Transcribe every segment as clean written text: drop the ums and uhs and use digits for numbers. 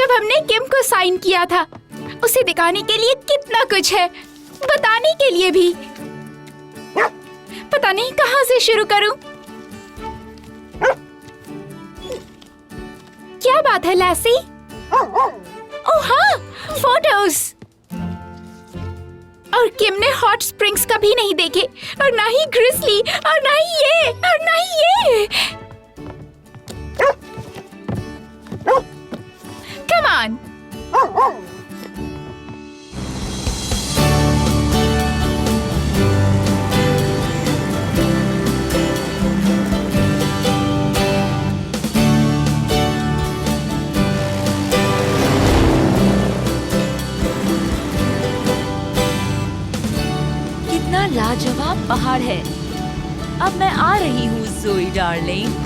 जब हमने किम को साइन किया था। उसे दिखाने के लिए कितना कुछ है, बताने के लिए भी। पता नहीं कहाँ से शुरू करूं। क्या बात है लैसी? ओह हाँ, फोटोज। और किम ने हॉट स्प्रिंग्स कभी नहीं देखे, और ना ही ग्रिजली, और ना ही ये, और ना ही ये। Come on. कितना लाजवाब पहाड़ है। अब मैं आ रही हूँ ज़ोई डार्लिंग।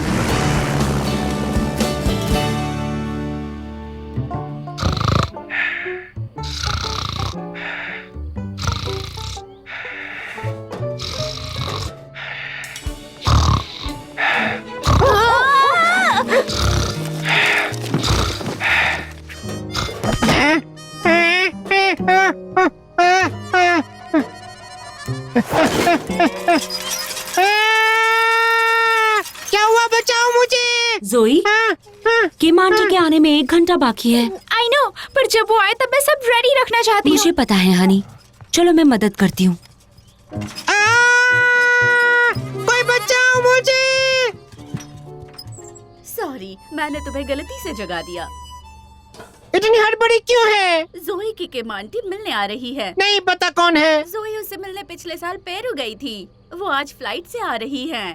क्या हुआ? बचाओ मुझे। ज़ोई, किम आंटी के आने में 1 घंटा बाकी है। I know, पर जब वो आए तब मैं सब रेडी रखना चाहती हूँ। मुझे पता है हनी, चलो मैं मदद करती हूँ। कोई बचाओ मुझे। सॉरी, मैंने तुम्हें गलती से जगा दिया। इतनी हड़बड़ी क्यों है? ज़ोई की किम आंटी मिलने आ रही है। नहीं पता कौन है। ज़ोई उससे मिलने पिछले साल पेरू गई थी। वो आज फ्लाइट से आ रही है।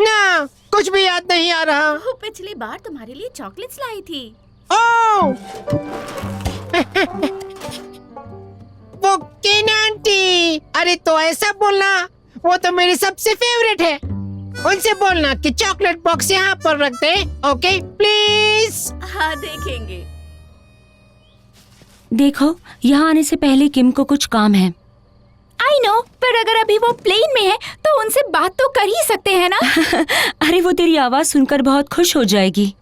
ना, कुछ भी याद नहीं आ रहा। वो पिछली बार तुम्हारे लिए चॉकलेट्स लाई थी। ओह वो किन आंटी। अरे तो ऐसा बोलना, वो तो मेरी सबसे फेवरेट है। उनसे बोलना कि चॉकलेट बॉक्स यहाँ पर रख दे। Okay please. हाँ, देखेंगे। देखो, यहाँ आने से पहले किम को कुछ काम है। I know, पर अगर अभी वो प्लेन में है तो उनसे बात तो कर ही सकते हैं ना। अरे वो तेरी आवाज सुनकर बहुत खुश हो जाएगी।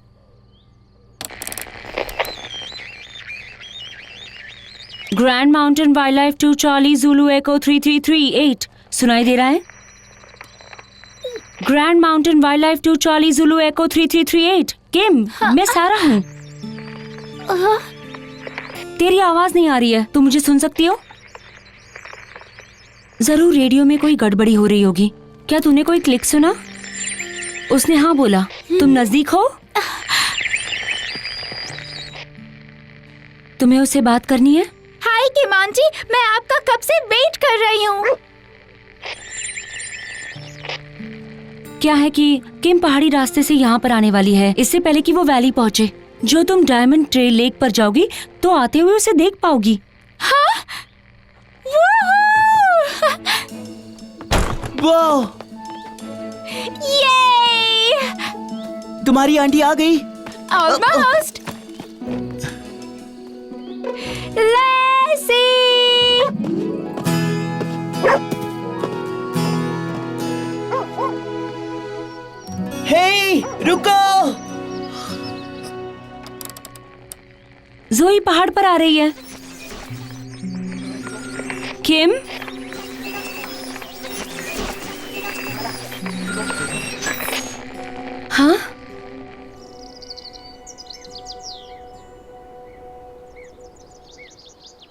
Grand mountain wildlife 2 Charlie Zulu Echo 3338 सुनाई दे रहा है? Grand mountain wildlife 2 Charlie Zulu Echo 3338। Kim, मैं सारा हूँ। तेरी आवाज नहीं आ रही है, तुम मुझे सुन सकती हो? जरूर रेडियो में कोई गड़बड़ी हो रही होगी। क्या तूने कोई क्लिक सुना? उसने हाँ बोला। तुम नजदीक हो? तुम्हें उससे बात करनी है? हाय किम आंटी, मैं आपका कब से वेट कर रही हूँ। क्या है कि किम पहाड़ी रास्ते से यहाँ पर आने वाली है, इससे पहले कि वो वैली पहुँचे। जो तुम डायमंड ट्रेल लेक पर जाओगी तो आते हुए उसे देख पाओगी। हाँ? वाह! ये तुम्हारी आंटी आ गई। ऑलमोस्ट। लैसी! हे, रुको! ज़ोई पहाड़ पर आ रही है। किम, हाँ?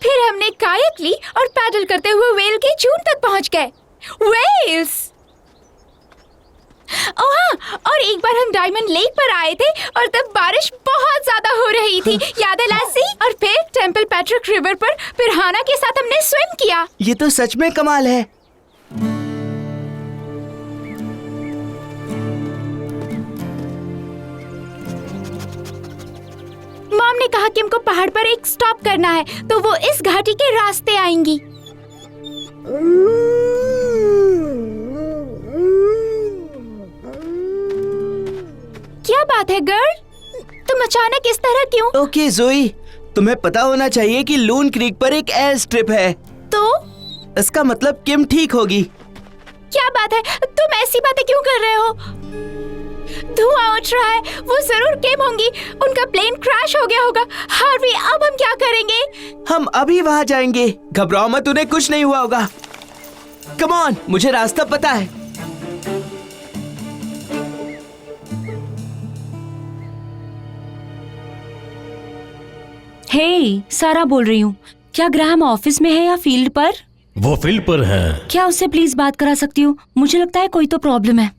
फिर हमने कायक ली और पैडल करते हुए वेल के जून तक पहुंच गए। वेल्स! ओह हाँ, और एक बार हम डायमंड लेक पर आए थे और तब बारिश बहुत ज्यादा हो रही थी, याद है लैसी? और फिर टेम्पल पैट्रिक रिवर पर पिरहाना के साथ हमने स्विम किया। ये तो सच में कमाल है। मॉम ने कहा कि हमको पहाड़ पर एक स्टॉप करना है, तो वो इस घाटी के रास्ते आएंगी। क्या बात है गर्ल? तुम अचानक इस तरह क्यों? ओके ज़ोई, तुम्हें पता होना चाहिए कि लून क्रीक पर एक एयर स्ट्रिप है। तो इसका मतलब किम ठीक होगी। क्या बात है? तुम ऐसी बातें क्यों कर रहे हो? धुआं उठ रहा है। वो जरूर किम होंगी। उनका प्लेन क्रैश हो गया होगा। हार्वी, अब हम क्या करेंगे? हम अभी वहाँ जाएंगे। घबराओ मत, उन्हें कुछ नहीं हुआ होगा। कम ऑन, मुझे रास्ता पता है। हे, सारा बोल रही हूँ। क्या ग्राहम ऑफिस में है या फील्ड पर? वो फील्ड पर है। क्या उससे प्लीज बात करा सकती हूँ? मुझे लगता है कोई तो प्रॉब्लम है।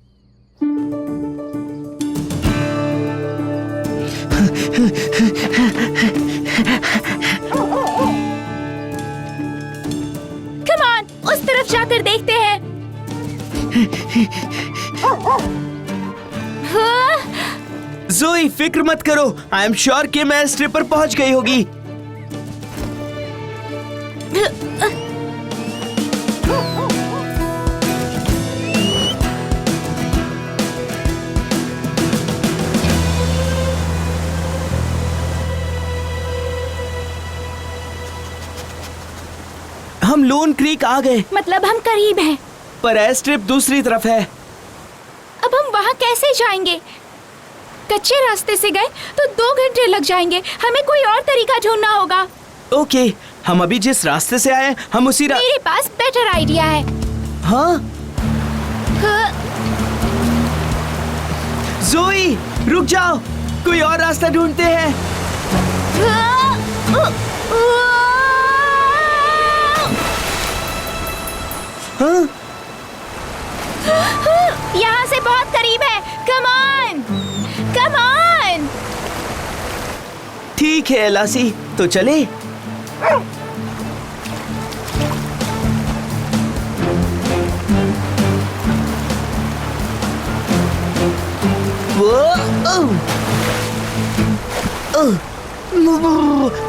कम ऑन, उस तरफ जाकर देखते हैं। हाँ? जोई, फिक्र मत करो। I am sure Kim air strip पर पहुंच गई होगी। हम लून क्रीक आ गए, मतलब हम करीब हैं। पर एयर स्ट्रिप दूसरी तरफ है। अब हम वहाँ कैसे जाएंगे? कच्चे रास्ते से गए तो 2 घंटे लग जाएंगे। हमें कोई और तरीका ढूंढना होगा। ओके, हम अभी जिस रास्ते से आए हम उसी मेरे पास बेटर आइडिया है। हाँ? हाँ, जोई, रुक जाओ, कोई और रास्ता ढूंढते हैं। हाँ, हाँ? यहाँ से बहुत करीब है। Come on, come on. ठीक है एलासी, तो चले।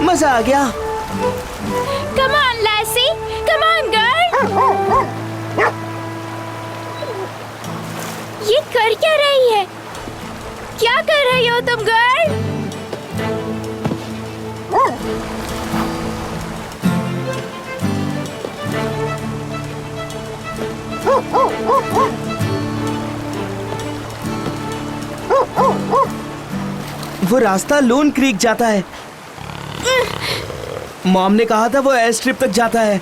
मजा आ गया। कम ऑन लैसी, कम ऑन गर्ल। ये कर क्या रही है? क्या कर रही हो तुम गर्ल? वो रास्ता लून क्रीक जाता है। मॉम ने कहा था वो एयर स्ट्रिप तक जाता है।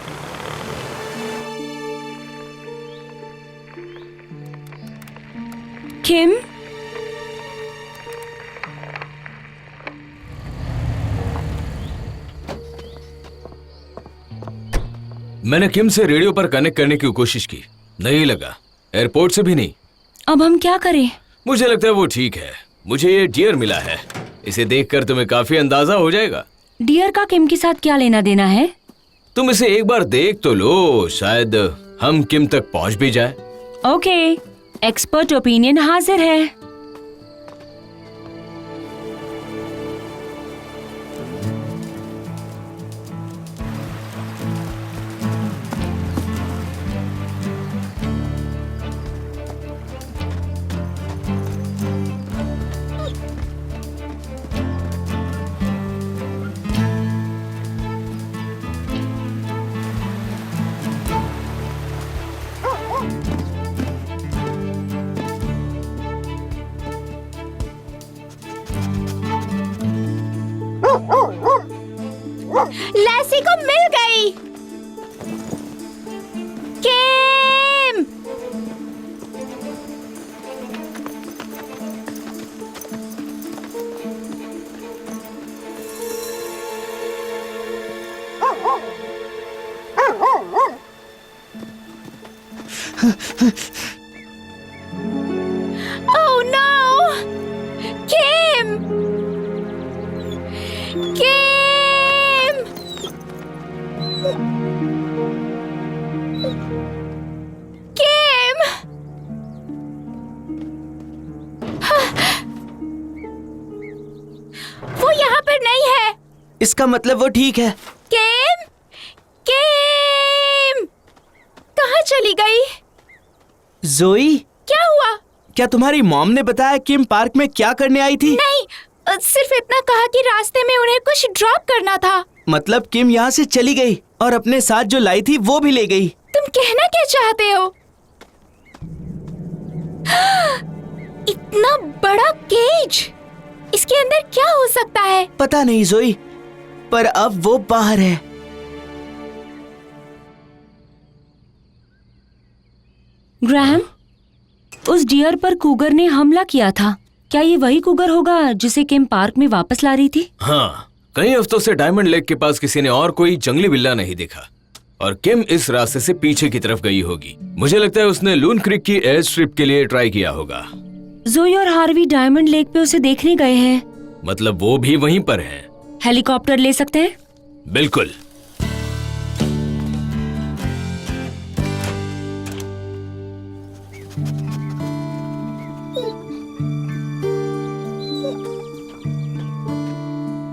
किम, मैंने किम से रेडियो पर कनेक्ट करने की कोशिश की, नहीं लगा। एयरपोर्ट से भी नहीं। अब हम क्या करें? मुझे लगता है वो ठीक है। मुझे ये डियर मिला है, इसे देखकर तुम्हें काफी अंदाजा हो जाएगा। डियर का किम के साथ क्या लेना देना है? तुम इसे एक बार देख तो लो, शायद हम किम तक पहुंच भी जाए। ओके, एक्सपर्ट ओपिनियन हाजिर है। लैसी को मिल गई। किम, Oh no! Kim! Kim! Kim! वो यहाँ पर नहीं है। इसका मतलब वो ठीक है। किम! किम! कहाँ चली गई? जोई, क्या हुआ? क्या तुम्हारी मॉम ने बताया किम पार्क में क्या करने आई थी? नहीं, सिर्फ इतना कहा कि रास्ते में उन्हें कुछ ड्रॉप करना था। मतलब किम यहाँ से चली गई और अपने साथ जो लाई थी वो भी ले गई। तुम कहना क्या चाहते हो? इतना बड़ा केज, इसके अंदर क्या हो सकता है? पता नहीं जोई, पर अब वो बाहर है। ग्रैहम, उस डियर पर कूगर ने हमला किया था। क्या ये वही कूगर होगा जिसे किम पार्क में वापस ला रही थी? हाँ, कई हफ्तों से डायमंड लेक के पास किसी ने और कोई जंगली बिल्ला नहीं देखा और किम इस रास्ते से पीछे की तरफ गई होगी। मुझे लगता है उसने लून क्रिक की एयर स्ट्रिप के लिए ट्राई किया होगा। जोई और हार्वी डायमंड लेक पे उसे देखने गए हैं। मतलब वो भी वहीं पर हैं। हेलीकॉप्टर ले सकते हैं? बिल्कुल।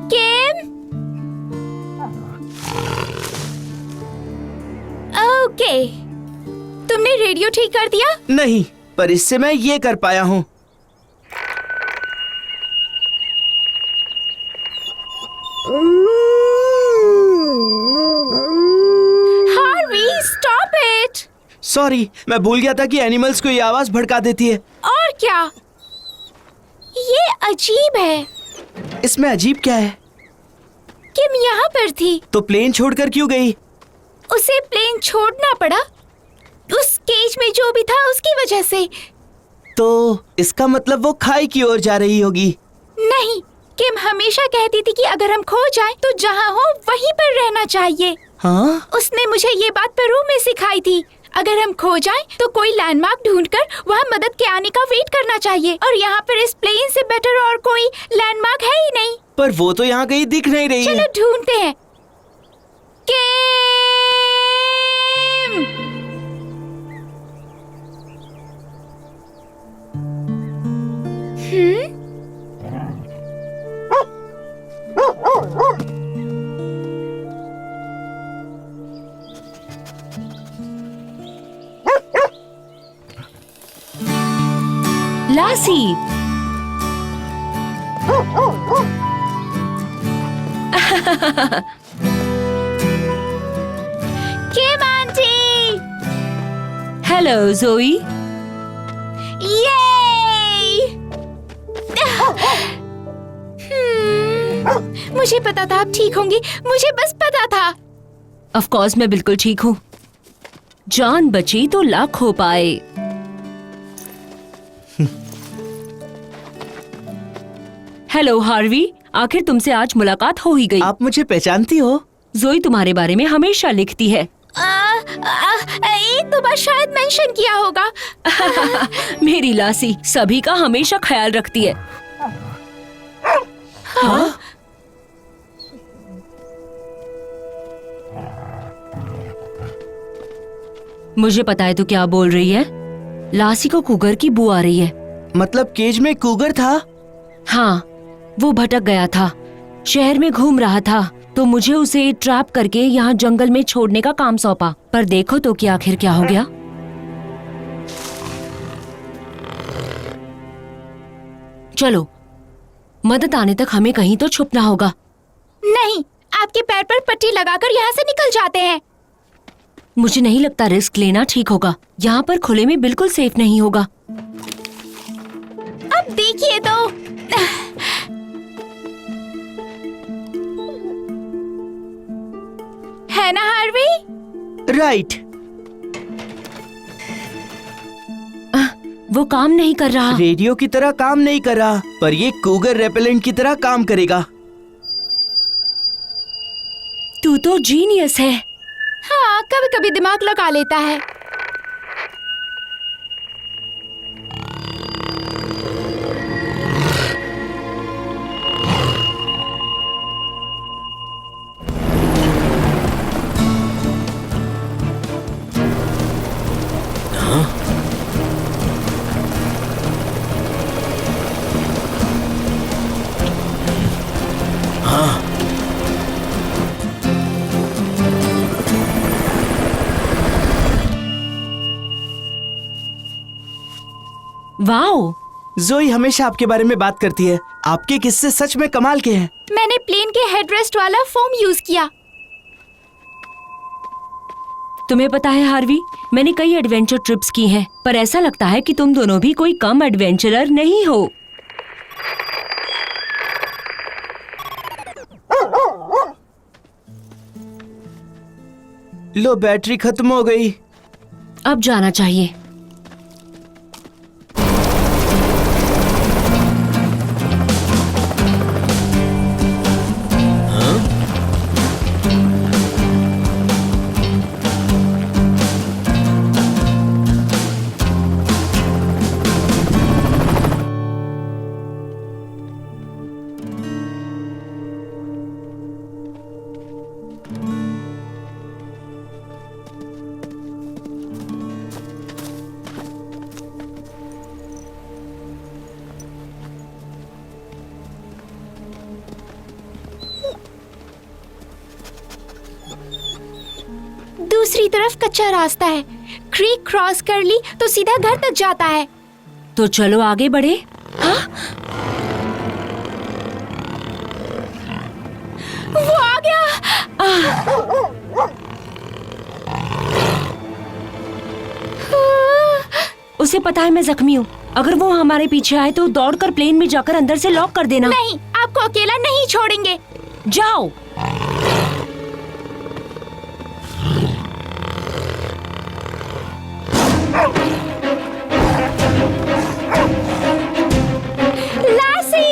किम? ओके, तुमने रेडियो ठीक कर दिया? नहीं, पर इससे मैं ये कर पाया हूँ। Harvey, stop it! सॉरी, मैं भूल गया था कि एनिमल्स को ये आवाज भड़का देती है। और क्या? ये अजीब है। इसमें अजीब क्या है? किम यहाँ पर थी, तो प्लेन छोड़कर क्यों गई? उसे प्लेन छोड़ना पड़ा उस केज में जो भी था उसकी वजह से। तो इसका मतलब वो खाई की ओर जा रही होगी। नहीं, किम हमेशा कहती थी कि अगर हम खो जाएं तो जहाँ हो वहीं पर रहना चाहिए। हाँ? उसने मुझे ये बात पेरू में सिखाई थी। अगर हम खो जाएं तो कोई लैंडमार्क ढूंढकर वहाँ मदद के आने का वेट करना चाहिए, और यहाँ पर इस प्लेन से बेटर और कोई लैंडमार्क है ही नहीं। पर वो तो यहाँ कहीं दिख नहीं रही चलो है। ढूंढते हैं। किम! लासी, किम आंटी! हेलो जोई। ये मुझे पता था आप ठीक होंगी, मुझे बस पता था। ऑफ कोर्स मैं बिल्कुल ठीक हूँ। जान बची तो लाख हो पाए। हेलो हार्वी, आखिर तुमसे आज मुलाकात हो ही गई। आप मुझे पहचानती हो? जोई तुम्हारे बारे में हमेशा लिखती है। एक दो बार शायद मेंशन किया होगा। मेरी लासी सभी का हमेशा ख्याल रखती है। हाँ? मुझे पता है तू क्या बोल रही है। लासी को कुगर की बू आ रही है। मतलब केज में कूगर था? हाँ, वो भटक गया था, शहर में घूम रहा था, तो मुझे उसे ट्रैप करके यहाँ जंगल में छोड़ने का काम सौंपा। पर देखो तो कि आखिर क्या हो गया। चलो, मदद आने तक हमें कहीं तो छुपना होगा। नहीं, आपके पैर पर पट्टी लगाकर यहाँ से निकल जाते हैं। मुझे नहीं लगता रिस्क लेना ठीक होगा। यहाँ पर खुले में बिल्कुल सेफ नहीं होगा। अब देखिए तो। है ना हार्वी? राइट। वो काम नहीं कर रहा। रेडियो की तरह काम नहीं कर रहा, पर ये कूगर रेपेलेंट की तरह काम करेगा। तू तो जीनियस है। हाँ, कभी कभी दिमाग लगा लेता है। वाओ, जोई हमेशा आपके बारे में बात करती है। आपके किस्से सच में कमाल के हैं। मैंने प्लेन के हेडरेस्ट वाला फोम यूज किया। तुम्हें पता है हार्वी, मैंने कई एडवेंचर ट्रिप्स की हैं, पर ऐसा लगता है कि तुम दोनों भी कोई कम एडवेंचरर नहीं हो। लो, बैटरी खत्म हो गई। अब जाना चाहिए। दूसरी तरफ कच्चा रास्ता है। क्रीक क्रॉस कर ली तो सीधा घर तक जाता है। तो चलो आगे बढ़े। वो आ गया। उसे पता है मैं जख्मी हूँ। अगर वो हमारे पीछे आए तो दौड़कर प्लेन में जाकर अंदर से लॉक कर देना। नहीं, आपको अकेला नहीं छोड़ेंगे। जाओ। लासी!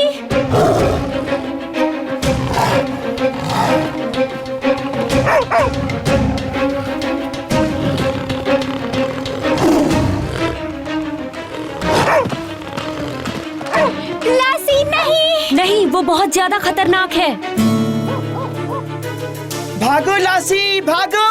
लासी नहीं! नहीं, वो बहुत ज्यादा खतरनाक है। भागो लासी, भागो।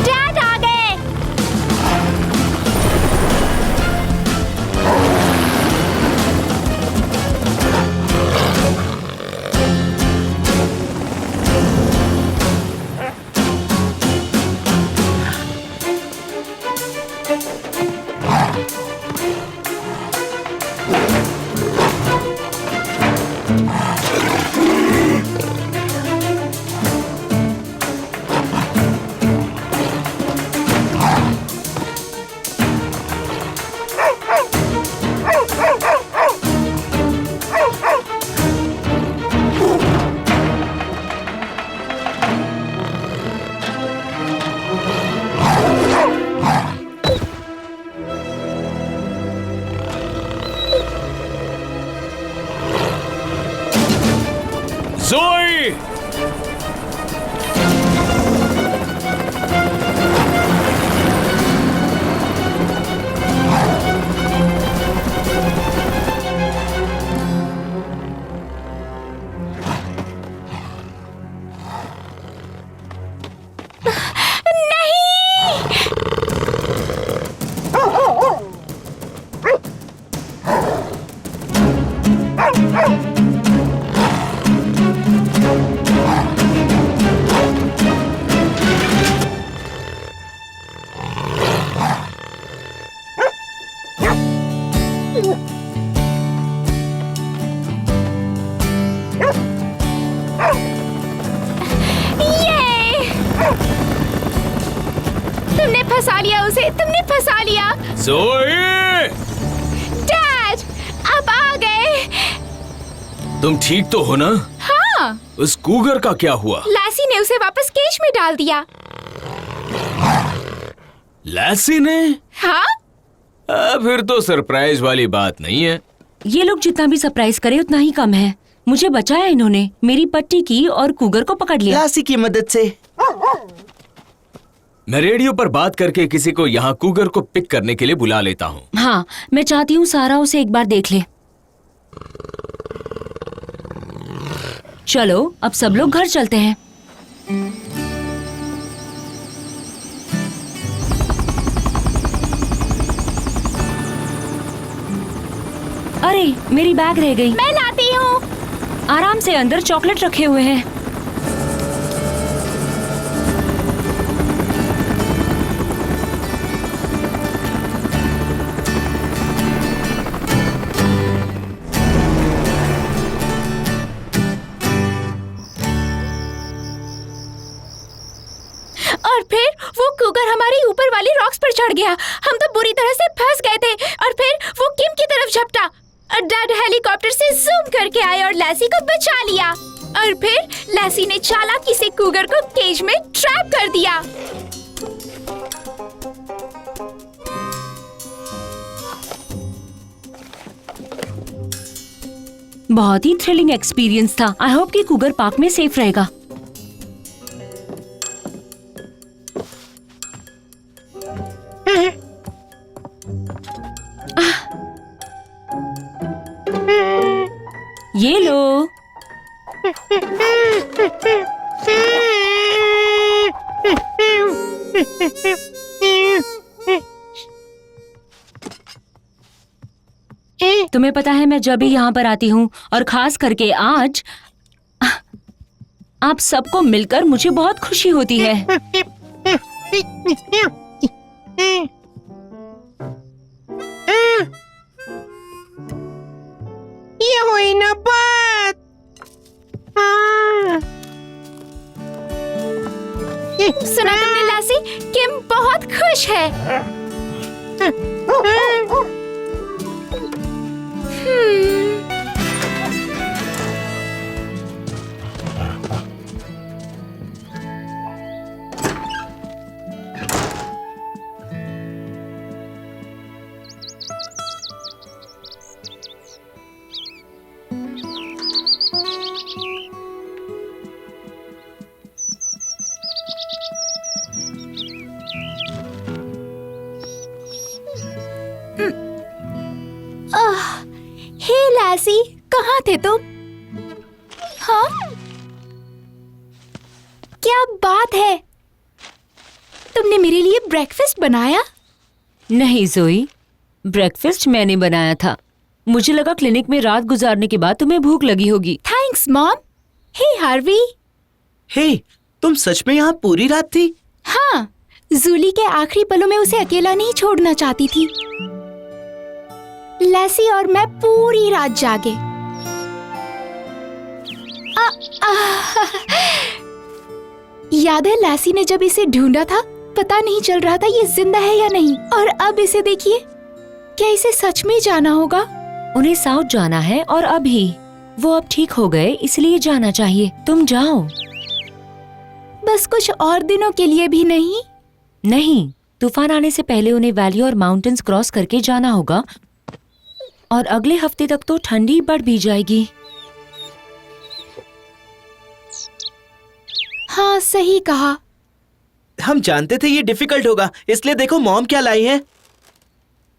डैड आ गए। जोई! तुमने फंसा लिया उसे, तुमने फंसा लिया। जोई! डैड, आप आ गए। तुम ठीक तो हो ना? हाँ। उस कूगर का क्या हुआ? लासी ने उसे वापस केज में डाल दिया। लैसी ने? हाँ? फिर तो सरप्राइज वाली बात नहीं है। ये लोग जितना भी सरप्राइज करे उतना ही कम है। मुझे बचाया इन्होंने, मेरी पट्टी की और कूगर को पकड़ लिया। लासी की मदद से। मैं रेडियो पर बात करके किसी को यहाँ कूगर को पिक करने के लिए बुला लेता हूँ। हाँ, मैं चाहती हूँ सारा उसे एक बार देख ले। चलो अब सब लोग घर चलते हैं। अरे मेरी बैग रह गई। मैं लाती हूँ। आराम से, अंदर चॉकलेट रखे हुए हैं। और फिर वो कुकर हमारे ऊपर वाली रॉक्स पर चढ़ गया। हम तो बुरी तरह से फंस गए थे। और फिर वो किम की तरफ झपटा और डैड हेलीकॉप्टर से जूम करके आए और लैसी को बचा लिया। और फिर लैसी ने चालाकी से कुकर को केज में ट्रैप कर दिया। बहुत ही थ्रिलिंग एक्सपीरियंस था। आई होप कि कुगर पार्क में सेफ रहेगा। ये लो। तुम्हें पता है मैं जब भी यहाँ पर आती हूँ और खास करके आज, आप सबको मिलकर मुझे बहुत खुशी होती है। ये हुई ना बात। सुना तुमने लैसी? किम बहुत खुश है। हे लैसी, कहाँ थे तुम? हाँ? क्या बात है? तुमने मेरे लिए ब्रेकफास्ट बनाया? नहीं जोई, ब्रेकफास्ट मैंने बनाया था। मुझे लगा क्लिनिक में रात गुजारने के बाद तुम्हें भूख लगी होगी। Thanks mom. Hey Harvey. Hey, तुम सच में यहाँ पूरी रात थी? हाँ, जूली के आखिरी पलों में उसे अकेला नहीं छोड़ना चाहती थी। लैसी और मैं पूरी रात जागे। याद है लैसी ने जब इसे ढूंढा था, पता नहीं चल रहा था ये जिंदा है या नहीं। और अब इसे देखिए, क्या इसे सच में जाना होगा? उन्हें साउथ जाना है और अभी वो अब ठीक हो गए, इसलिए जाना चाहिए। तुम जाओ। बस कुछ और दिनों के लिए भी नहीं? नहीं, तूफान आने से पहले उन्हें वैली और माउंटेन्स क्रॉस करके जाना होगा और अगले हफ्ते तक तो ठंडी बढ़ भी जाएगी। हाँ, सही कहा। हम जानते थे ये डिफिकल्ट होगा, इसलिए देखो मॉम क्या लाई है।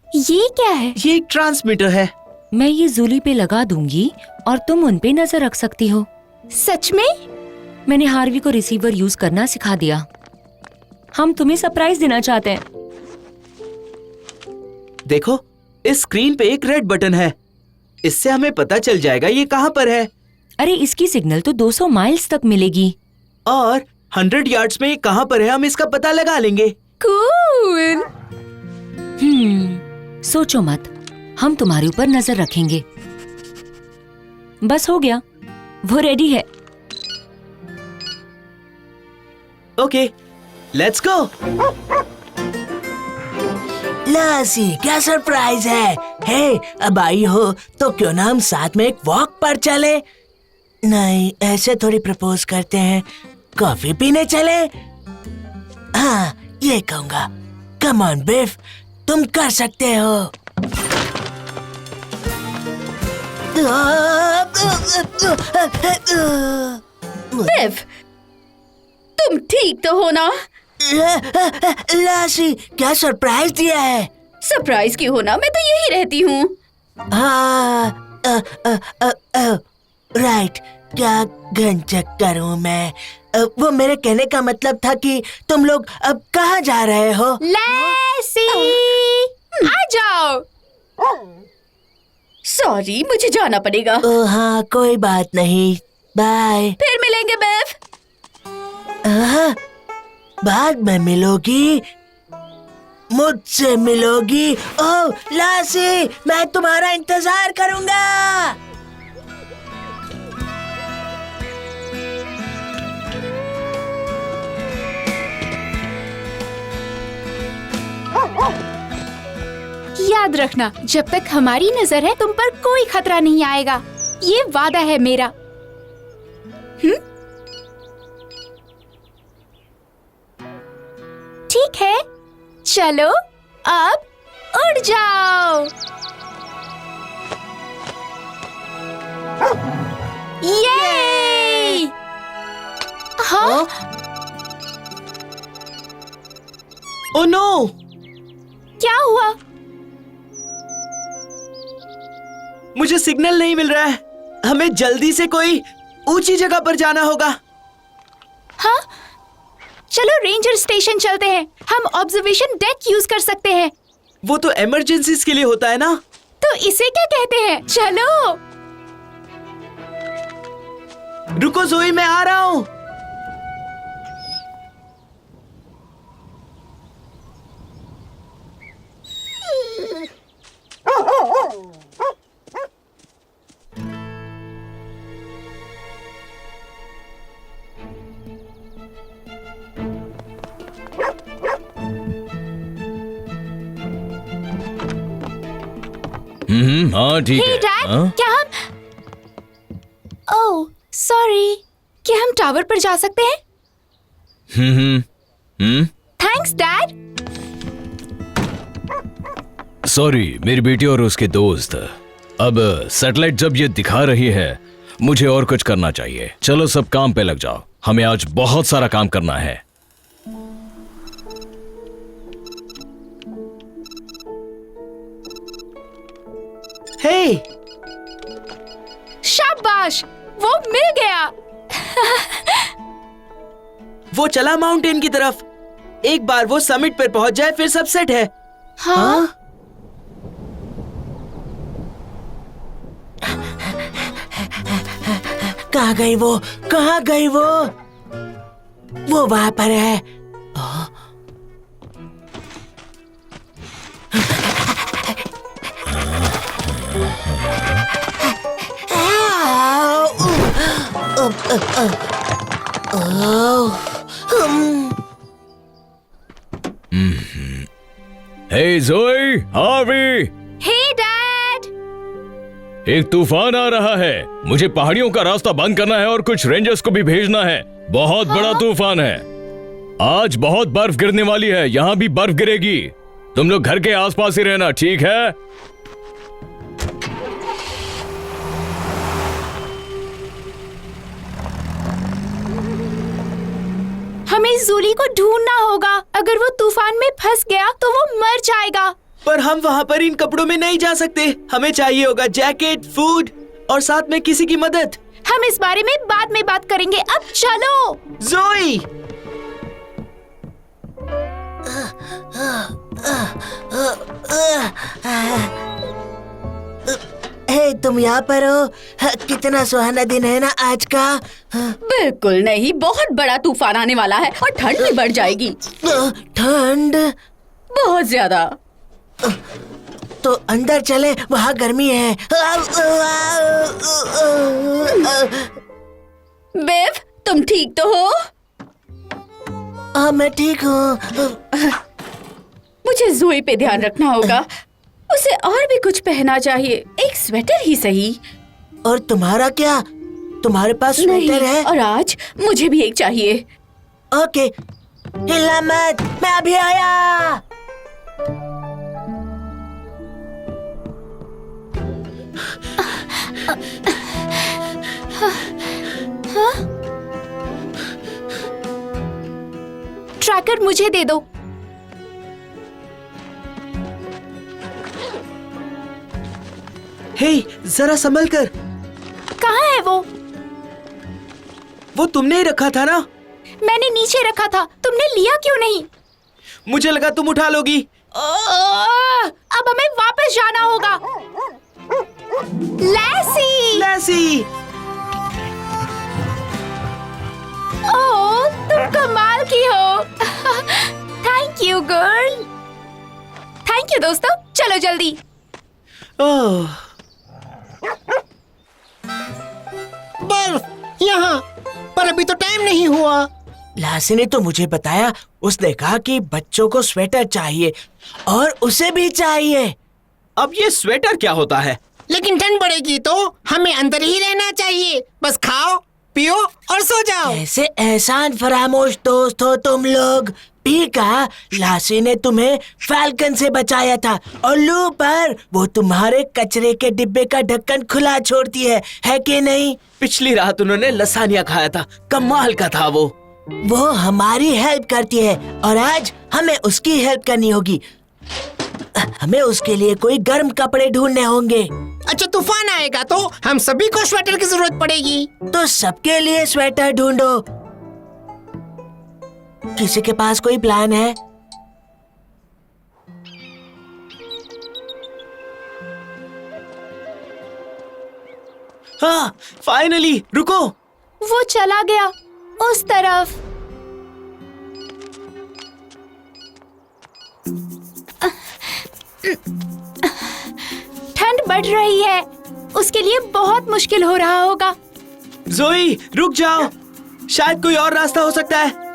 ये क्या है? ये एक ट्रांसमीटर है। मैं ये जूली पे लगा दूंगी और तुम उन पे नजर रख सकती हो। सच में? मैंने हार्वी को रिसीवर यूज करना सिखा दिया। हम तुम्हें सरप्राइज देना चाहते हैं। देखो, इस स्क्रीन पे एक रेड बटन है। इससे हमें पता चल जाएगा ये कहाँ पर है। अरे इसकी सिग्नल तो 200 माइल्स तक मिलेगी। और 100 यार्ड्स में ये कहाँ पर है हम इसका पता लगा लेंगे। कूल। सोचो मत, हम तुम्हारे ऊपर नजर रखेंगे। बस हो गया, वो रेडी है। Okay, let's go. लासी, क्या सरप्राइज है। हे, अब आई हो तो क्यों ना हम साथ में एक वॉक पर चले। नहीं, ऐसे थोड़ी प्रपोज करते हैं। कॉफी पीने चले? हाँ, ये कहूँगा। कम ऑन बिफ, तुम कर सकते हो। बिफ, तुम ठीक तो हो ना? लासी, क्या सरप्राइज दिया है? सरप्राइज क्यों होना, मैं तो यही रहती हूँ। हाँ, राइट, क्या घन चक्कर हूँ मैं। वो मेरे कहने का मतलब था कि तुम लोग अब कहाँ जा रहे हो? लैसी, आ जाओ। सॉरी, मुझे जाना पड़ेगा। ओ हाँ, कोई बात नहीं, बाय। फिर मिलेंगे बेव। बाद में मिलोगी, मुझसे मिलोगी। ओह लासी, मैं तुम्हारा इंतजार करूंगा। याद रखना, जब तक हमारी नजर है तुम पर कोई खतरा नहीं आएगा। ये वादा है मेरा। ठीक है, चलो अब उड़ जाओ। ये हाँ, ओ नो, क्या हुआ? मुझे सिग्नल नहीं मिल रहा है। हमें जल्दी से कोई ऊंची जगह पर जाना होगा। हाँ, चलो रेंजर स्टेशन चलते हैं। हम ऑब्जर्वेशन डेक यूज कर सकते हैं। वो तो इमरजेंसीज के लिए होता है ना। तो इसे क्या कहते हैं? चलो। रुको जोई, मैं आ रहा हूँ। हाँ ठीक हे है। डैड, हाँ? क्या हम ओह सॉरी, क्या हम टावर पर जा सकते हैं? Thanks dad. सॉरी, मेरी बेटी और उसके दोस्त। अब सैटेलाइट जब ये दिखा रही है, मुझे और कुछ करना चाहिए। चलो सब काम पे लग जाओ, हमें आज बहुत सारा काम करना है। हे, शाबाश, वो मिल गया। वो चला माउंटेन की तरफ। एक बार वो समिट पर पहुंच जाए फिर सब सेट है। हाँ? कहाँ गई वो? कहाँ गई वो? वो वहां पर है। हे जोई, हार्वी, हे डैड। एक तूफान आ रहा है। मुझे पहाड़ियों का रास्ता बंद करना है और कुछ रेंजर्स को भी भेजना है। बहुत बड़ा तूफान है। आज बहुत बर्फ गिरने वाली है। यहाँ भी बर्फ गिरेगी। तुम लोग घर के आसपास ही रहना, ठीक है? हमें जूली को ढूंढना होगा। अगर वो तूफान में फंस गया तो वो मर जाएगा। पर हम वहाँ पर इन कपड़ों में नहीं जा सकते। हमें चाहिए होगा जैकेट, फूड और साथ में किसी की मदद। हम इस बारे में बाद में बात करेंगे। अब चलो। जोई, हे, तुम यहाँ पर हो? कितना सुहाना दिन है ना आज का। बिल्कुल नहीं, बहुत बड़ा तूफान आने वाला है और ठंड भी बढ़ जाएगी। ठंड? बहुत ज्यादा। तो अंदर चले, वहाँ गर्मी है। बेव, तुम ठीक तो हो? हाँ, मैं ठीक हूँ। मुझे जोई पे ध्यान रखना होगा। उसे और भी कुछ पहनना चाहिए, एक स्वेटर ही सही। और तुम्हारा क्या? तुम्हारे पास स्वेटर है? और आज मुझे भी एक चाहिए। ओके, हिलना मत, मैं अभी आया। ट्रैकर मुझे दे दो। हे, जरा संभल कर। कहाँ है वो? वो तुमने ही रखा था ना? मैंने नीचे रखा था, तुमने लिया क्यों नहीं? मुझे लगा तुम उठा लोगी। अब हमें वापस जाना होगा। लैसी! लैसी! ओह, तुम कमाल की हो। Thank you girl. Thank you दोस्तों, चलो जल्दी। ओह, बर्फ यहाँ, पर अभी तो टाइम नहीं हुआ। लासी ने तो मुझे बताया, उसने कहा कि बच्चों को स्वेटर चाहिए और उसे भी चाहिए। अब ये स्वेटर क्या होता है? लेकिन ठंड बढ़ेगी तो हमें अंदर ही रहना चाहिए। बस खाओ, पियो और सो जाओ। कैसे एहसान फरामोश दोस्त हो तुम लोग। पीका, लासी ने तुम्हें फैल्कन से बचाया था और लू पर वो तुम्हारे कचरे के डिब्बे का ढक्कन खुला छोड़ती है कि नहीं? पिछली रात उन्होंने लसानिया खाया था, कमाल का था वो। वो हमारी हेल्प करती है और आज हमें उसकी हेल्प करनी होगी। हमें उसके लिए कोई गर्म कपड़े ढूंढने होंगे। अच्छा, तूफान आएगा तो हम सभी को स्वेटर की जरूरत पड़ेगी। तो सबके लिए स्वेटर ढूंढो। किसी के पास कोई प्लान है? हाँ, फाइनली। रुको। वो चला गया उस तरफ। ठंड बढ़ रही है, उसके लिए बहुत मुश्किल हो रहा होगा। जोई, रुक जाओ, शायद कोई और रास्ता हो सकता है।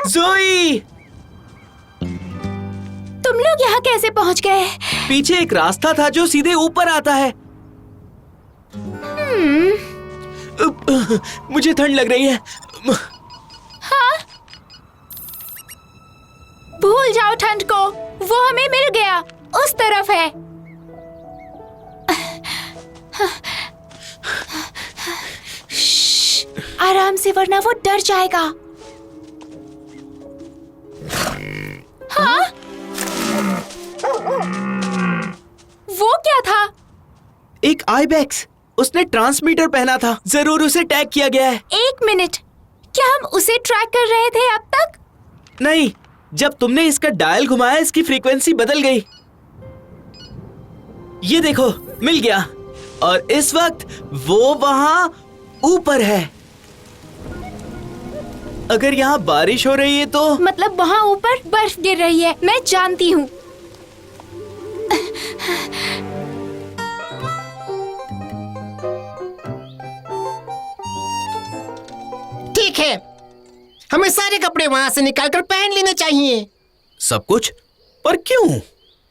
जोई, तुम लोग यहाँ कैसे पहुँच गए? पीछे एक रास्ता था जो सीधे ऊपर आता है। मुझे ठंड लग रही है। हाँ? भूल जाओ ठंड को, वो हमें मिल गया, उस तरफ है। श्श्श, आराम से वरना वो डर जाएगा। हाँ? वो क्या था? एक आइबेक्स। उसने ट्रांसमीटर पहना था, जरूर उसे टैग किया गया है। एक मिनट, क्या हम उसे ट्रैक कर रहे थे अब तक? नहीं, जब तुमने इसका डायल घुमाया इसकी फ्रीक्वेंसी बदल गई। ये देखो, मिल गया। और इस वक्त वो वहां ऊपर है। अगर यहाँ बारिश हो रही है तो मतलब वहाँ ऊपर बर्फ गिर रही है, मैं जानती हूँ। ठीक है, हमें सारे कपड़े वहाँ से निकालकर पहन लेने चाहिए। सब कुछ? पर क्यों?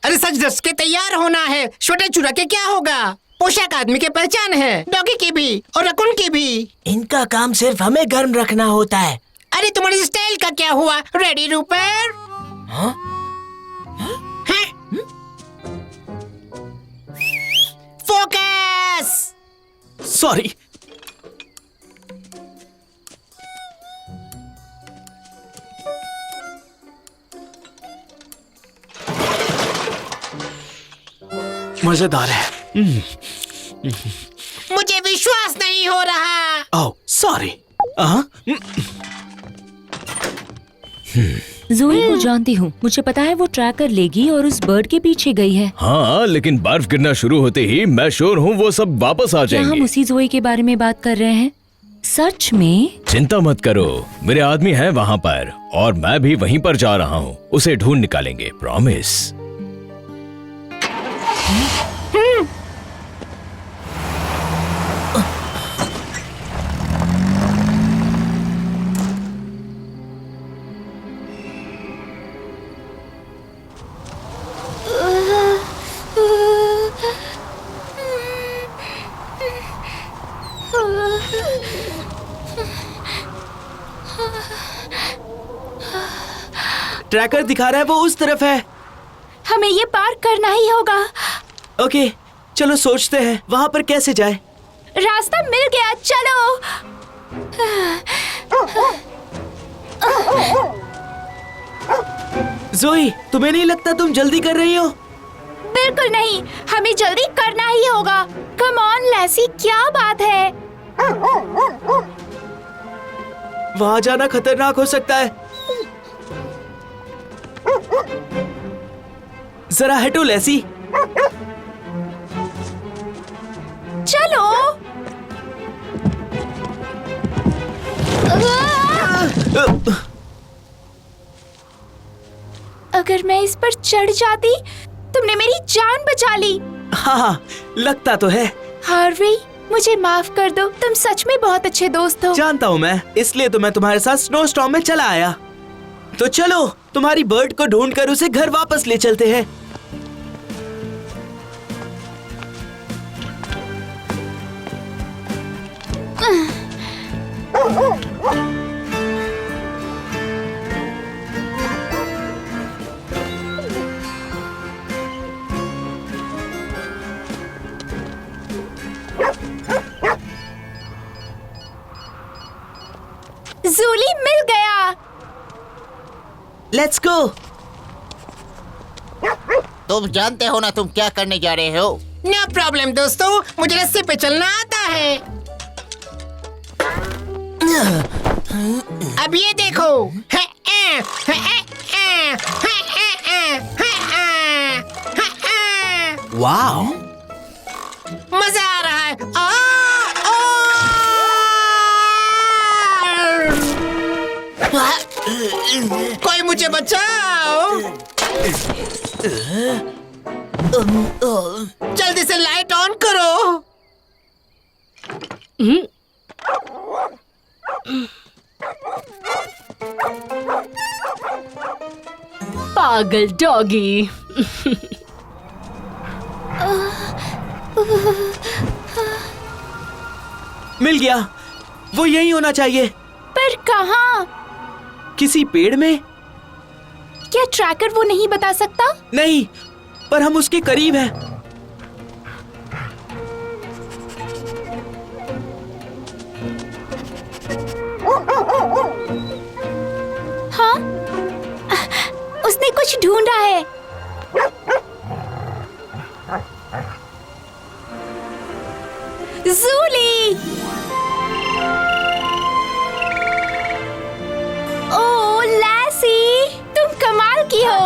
अरे सच धज के तैयार होना है। स्वेटर चुरा के क्या होगा? पोशाक आदमी की पहचान है, डॉगी की भी और रकुन की भी। इनका काम सिर्फ हमें गर्म रखना होता है। अरे तुम्हारी स्टाइल का क्या हुआ? रेडी रूपर? हाँ? हैं? फोकस! सॉरी। मजेदार है। मुझे विश्वास नहीं हो रहा। ओह, सॉरी। जोई को जानती हूँ, मुझे पता है वो ट्रैकर लेगी और उस बर्ड के पीछे गई है। हाँ, लेकिन बर्फ गिरना शुरू होते ही मैं श्योर हूँ वो सब वापस आ क्या हम जाएंगे। उसी जोई के बारे में बात कर रहे हैं? सच में? चिंता मत करो, मेरे आदमी हैं वहाँ पर और मैं भी वहीं पर जा रहा हूँ। उसे ढूंढ निकालेंगे, प्रॉमिस। ट्रैकर दिखा रहा है वो उस तरफ है। हमें ये पार करना ही होगा। ओके, चलो सोचते हैं वहाँ पर कैसे जाए। रास्ता मिल गया, चलो। जोई, तुम्हें नहीं लगता तुम जल्दी कर रही हो? बिल्कुल नहीं, हमें जल्दी करना ही होगा। कम ऑन लैसी, क्या बात है? वहाँ जाना खतरनाक हो सकता है। जरा हटो लैसी। चलो। अगर मैं इस पर चढ़ जाती, तुमने मेरी जान बचा ली। हाँ, लगता तो है। हार्वी, मुझे माफ कर दो, तुम सच में बहुत अच्छे दोस्त हो। जानता हूँ मैं, इसलिए तो मैं तुम्हारे साथ स्नो स्टॉर्म में चला आया। तो चलो, तुम्हारी बर्ड को ढूंढकर उसे घर वापस ले चलते हैं। जूली मिल गया। Let's go. तुम जानते हो ना तुम क्या करने जा रहे हो? नो प्रॉब्लम दोस्तों, मुझे रस्सी पे चलना आता है। अब ये देखो। वाह, मजा आ रहा है। कोई मुझे बचाओ। जल्दी से लाइट ऑन करो। पागल डॉगी। मिल गया, वो यही होना चाहिए। पर कहाँ? किसी पेड़ में? क्या ट्रैकर वो नहीं बता सकता? नहीं, पर हम उसके करीब हैं। हाँ, उसने कुछ ढूंढा है। जूली! ओह लैसी, तुम कमाल की हो।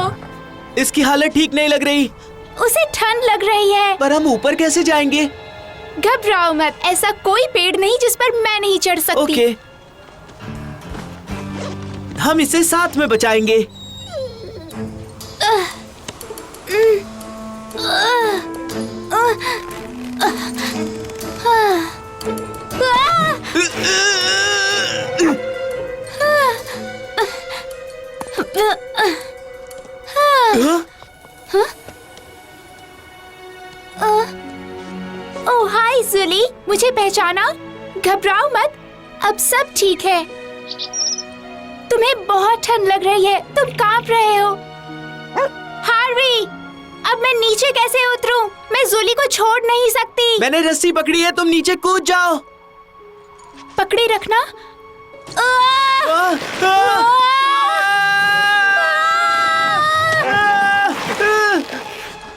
इसकी हालत ठीक नहीं लग रही। उसे ठंड लग रही है। पर हम ऊपर कैसे जाएंगे? घबराओ मत, ऐसा कोई पेड़ नहीं जिस पर मैं नहीं चढ़ सकती। ओके, हम इसे साथ में बचाएंगे। ओह हाय जूली, मुझे पहचाना? घबराओ मत, अब सब ठीक है। तुम्हें बहुत ठंड लग रही है, तुम कांप रहे हो। हार्वी, अब मैं नीचे कैसे उतरूं? मैं जूली को छोड़ नहीं सकती। मैंने रस्सी पकड़ी है, तुम नीचे कूद जाओ। पकड़े रखना।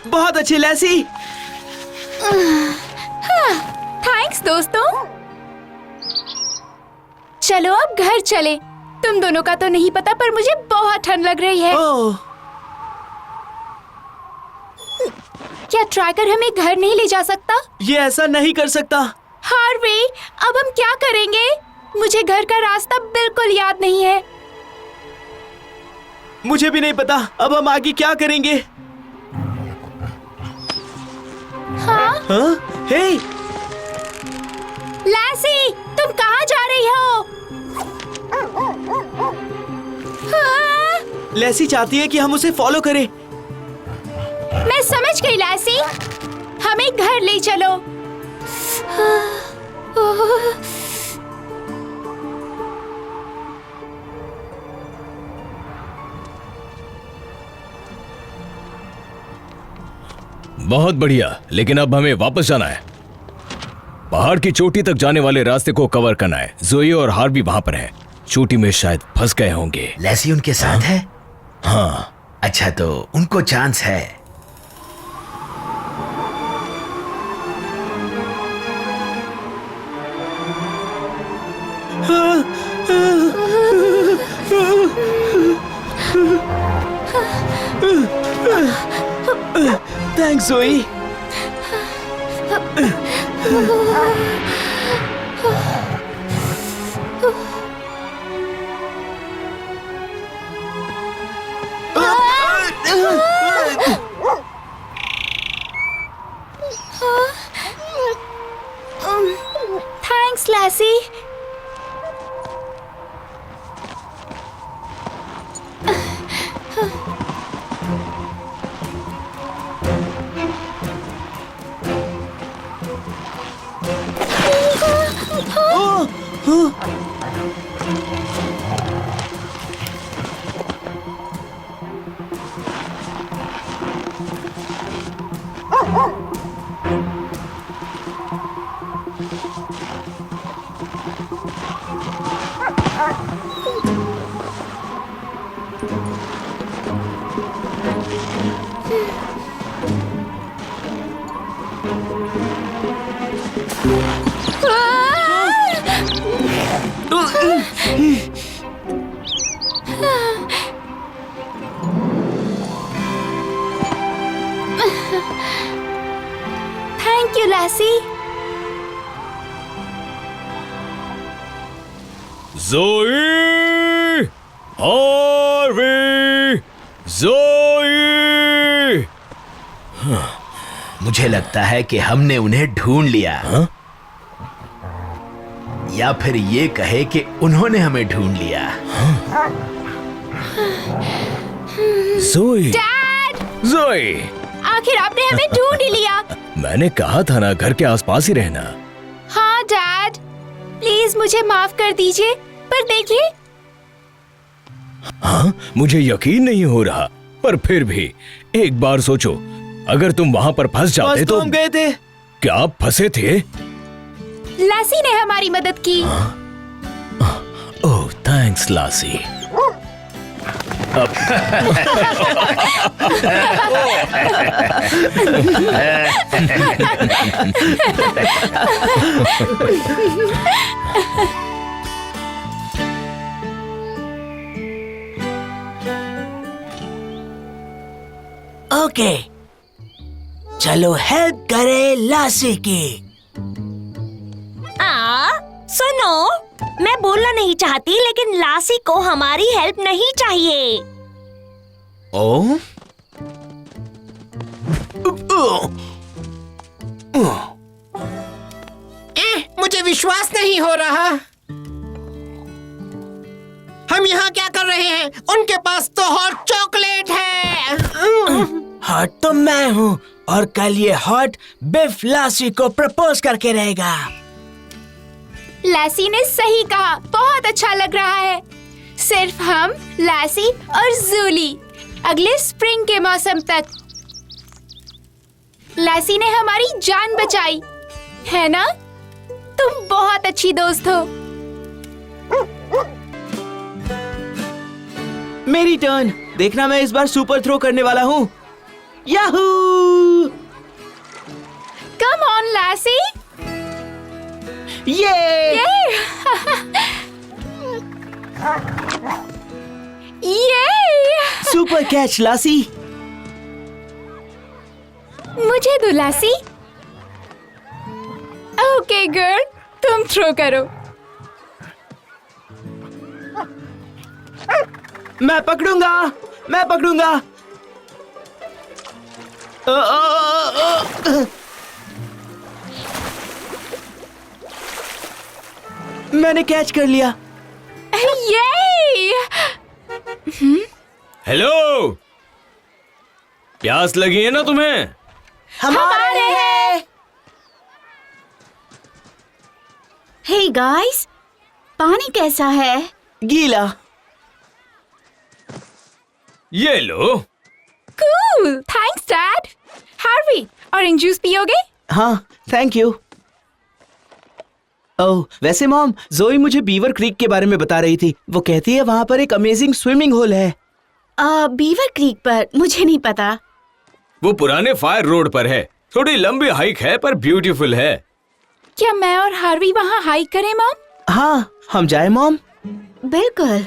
बहुत अच्छी लैसी। थैंक्स दोस्तों। चलो अब घर चले। तुम दोनों का तो नहीं पता, पर मुझे बहुत ठंड लग रही है। ओह, क्या ट्रैकर हमें घर नहीं ले जा सकता? ये ऐसा नहीं कर सकता। हार्वी, अब हम क्या करेंगे? मुझे घर का रास्ता बिल्कुल याद नहीं है। मुझे भी नहीं पता। अब हम आगे क्या करेंगे? हाँ? हाँ? हे, लैसी, तुम कहाँ जा रही हो? हाँ? लैसी चाहती है कि हम उसे फॉलो करें। मैं समझ गई लैसी, हमें घर ले चलो। बहुत बढ़िया, लेकिन अब हमें वापस जाना है। पहाड़ की चोटी तक जाने वाले रास्ते को कवर करना है। जोई और हार्वी वहां पर हैं। चोटी में शायद फंस गए होंगे। लैसी उनके साथ है? हाँ। अच्छा, तो उनको चांस है। थैंक्स जोई। थैंक्स लैसी। थैंक यू लैसी। जोई, हार्वी, जोई। मुझे लगता है कि हमने उन्हें ढूंढ लिया। हाँ? या फिर ये कहे कि उन्होंने हमें ढूंढ लिया। जोई, डैड, जोई, आखिर आपने हमें ढूंढ ही लिया। मैंने कहा था ना घर के आसपास ही रहना। हाँ डैड, प्लीज मुझे माफ कर दीजिए, पर देखिए। हाँ, मुझे यकीन नहीं हो रहा, पर फिर भी एक बार सोचो, अगर तुम वहाँ पर फंस जाते तो हम गए थे। क्या आप फंसे थे? लैसी ने हमारी मदद की। ओह, थैंक्स लासी। ओके, चलो हेल्प करें लासी की। सुनो, मैं बोलना नहीं चाहती, लेकिन लासी को हमारी हेल्प नहीं चाहिए। ओ? मुझे विश्वास नहीं हो रहा। हम यहाँ क्या कर रहे हैं? उनके पास तो हॉट चॉकलेट है। हॉट तो मैं हूँ, और कल ये हॉट बिफ लासी को प्रपोज करके रहेगा। लैसी ने सही कहा, बहुत अच्छा लग रहा है। सिर्फ हम, लैसी और जूली, अगले स्प्रिंग के मौसम तक। लैसी ने हमारी जान बचाई, है ना? तुम बहुत अच्छी दोस्त हो। मेरी टर्न। देखना, मैं इस बार सुपर थ्रो करने वाला हूँ। Yahoo! Come on Lassie. Yay! Yay! Super catch Lassie. मुझे दो लैसी। ओके गर्ल, तुम थ्रो करो। मैं पकड़ूंगा, मैं पकड़ूंगा। मैंने कैच कर लिया। ये! हेलो, प्यास लगी है ना तुम्हें? हमारे हैं। हे गाइस, पानी कैसा है? गीला। ये लो। Cool, thanks dad. Harvey, orange juice पियोगे? हाँ, थैंक यू। ओह, वैसे मॉम, जोई मुझे बीवर क्रीक के बारे में बता रही थी। वो कहती है वहाँ पर एक अमेजिंग स्विमिंग होल है। बीवर क्रीक पर मुझे नहीं पता। वो पुराने फायर रोड पर है। थोड़ी लंबी हाइक है पर ब्यूटीफुल है। क्या मैं और हार्वी वहाँ हाइक करें मॉम? हाँ, हम जाए मॉम। बिल्कुल,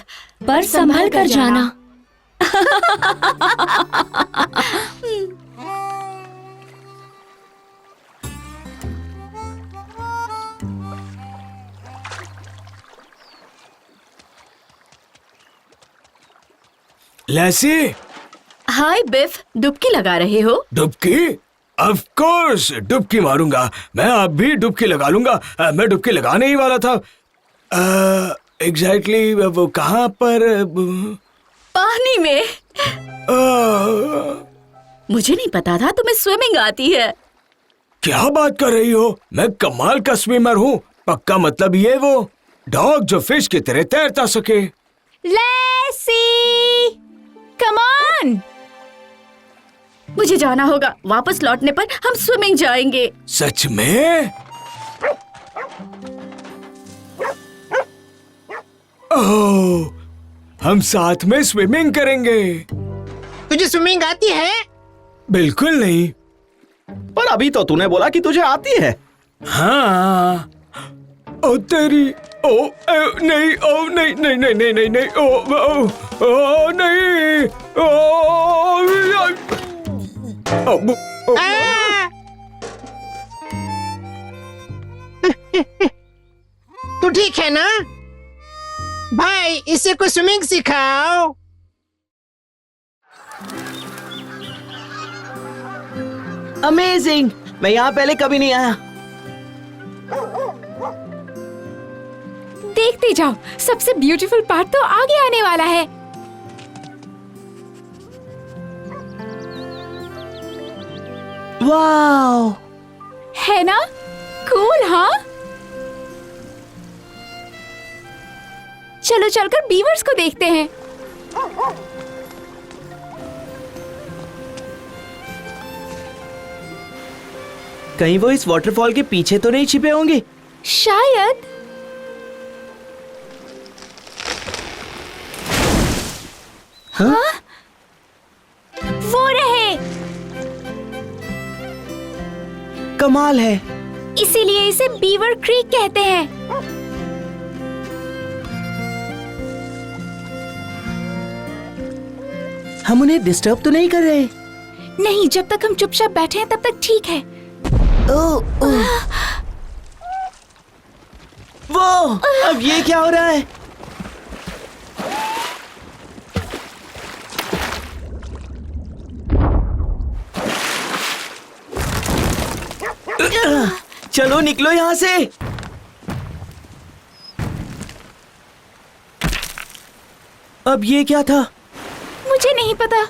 पर संभल कर जाना। लैसी, हाय बिफ, डुबकी लगा रहे हो? डुबकी? ऑफ कोर्स, डुबकी मारूंगा। मैं अब भी डुबकी लगा लूंगा। मैं डुबकी लगाने ही वाला था। एग्जैक्टली वो कहाँ पर? पानी में। मुझे नहीं पता था तुम्हें स्विमिंग आती है। क्या बात कर रही हो? मैं कमाल का स्विमर हूँ। पक्का मतलब ये वो डॉग जो फिश की तरह तैरता सके। Lassie, come on. मुझे जाना होगा। वापस लौटने पर हम स्विमिंग जाएंगे। सच में? ओह, हम साथ में स्विमिंग करेंगे। तुझे स्विमिंग आती है? बिल्कुल नहीं। पर अभी तो तूने बोला कि तुझे आती है। हाँ। ओ तेरी, नहीं, नहीं नहीं नहीं नहीं नहीं नहीं, नहीं, तू ठीक है ना? भाई, इसे को स्विमिंग सिखाओ। अमेजिंग! मैं यहाँ पहले कभी नहीं आया। देखते जाओ, सबसे ब्यूटीफुल पार्ट तो आगे आने वाला है। वाओ! है ना? कूल, हाँ? चलो चलकर बीवर्स को देखते हैं। कहीं वो इस वाटरफॉल के पीछे तो नहीं छिपे होंगे? शायद। हाँ? वो रहे। कमाल है। इसीलिए इसे बीवर क्रीक कहते हैं। हम उन्हें डिस्टर्ब तो नहीं कर रहे? नहीं, जब तक हम चुपचाप बैठे हैं तब तक ठीक है। वो, अब ये क्या हो रहा है? चलो निकलो यहाँ से। अब ये क्या था? मुझे नहीं पता।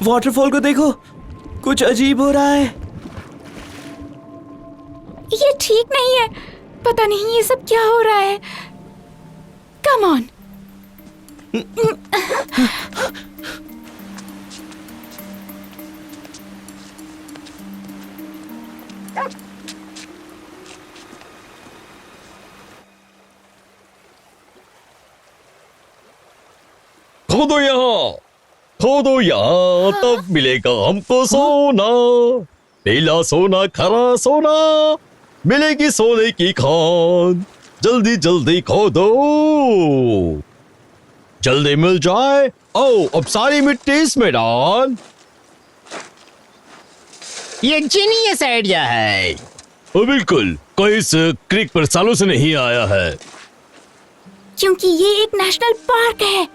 वाटरफॉल को देखो, कुछ अजीब हो रहा है। ये ठीक नहीं है। पता नहीं ये सब क्या हो रहा है। Come on. खोदो यहाँ, खोदो यहाँ, तब मिलेगा हमको सोना। नीला सोना, खरा सोना, मिलेगी सोने की खान। जल्दी जल्दी खोदो, जल्दी मिल जाए। ओ, अब सारी मिट्टी इसमें डाल। ये जीनियस आइडिया है। बिल्कुल, कोई इस क्रीक पर सालों से नहीं आया है। क्योंकि ये एक नेशनल पार्क है।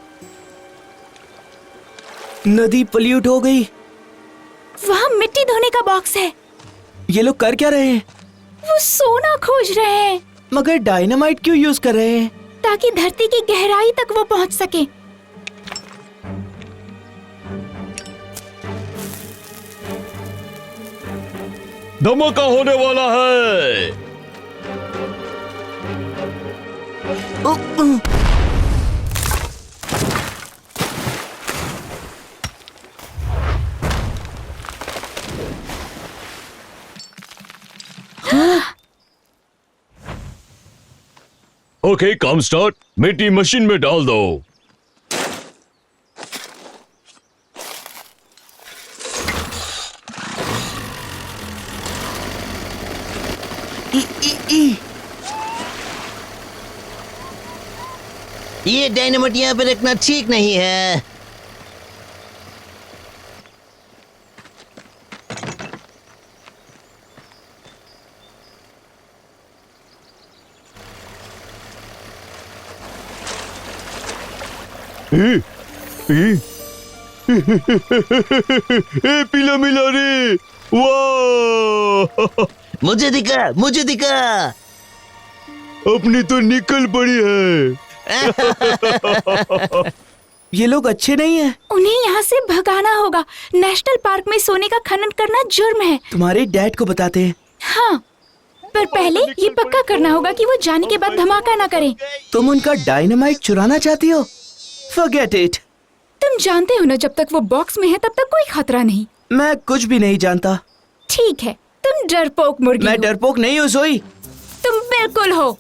नदी पल्यूट हो गई। वहाँ मिट्टी धोने का बॉक्स है। ये लोग कर क्या रहे हैं? वो सोना खोज रहे हैं। मगर डायनामाइट क्यों यूज कर रहे हैं? ताकि धरती की गहराई तक वो पहुंच सके। धमाका होने वाला है। ओके, काम स्टार्ट। मिट्टी मशीन में डाल दो। ये डायनामाइट यहाँ पे रखना ठीक नहीं है। पीला मिला रे, वाह! मुझे दिखा, मुझे दिखा। अपनी तो निकल पड़ी है। ये लोग अच्छे नहीं हैं। उन्हें यहाँ से भगाना होगा। नेशनल पार्क में सोने का खनन करना जुर्म है। तुम्हारे डैड को बताते हैं। हाँ, पर पहले ये पक्का करना होगा कि वो जाने के बाद धमाका ना करें। तुम उनका डायनामाइट चुराना चाहती हो? Forget it। तुम जानते हो ना, जब तक वो बॉक्स में है तब तक कोई खतरा नहीं। मैं कुछ भी नहीं जानता। ठीक है, तुम डरपोक मुर्गी मैं हो। डरपोक नहीं हूँ जोई। तुम बिल्कुल हो।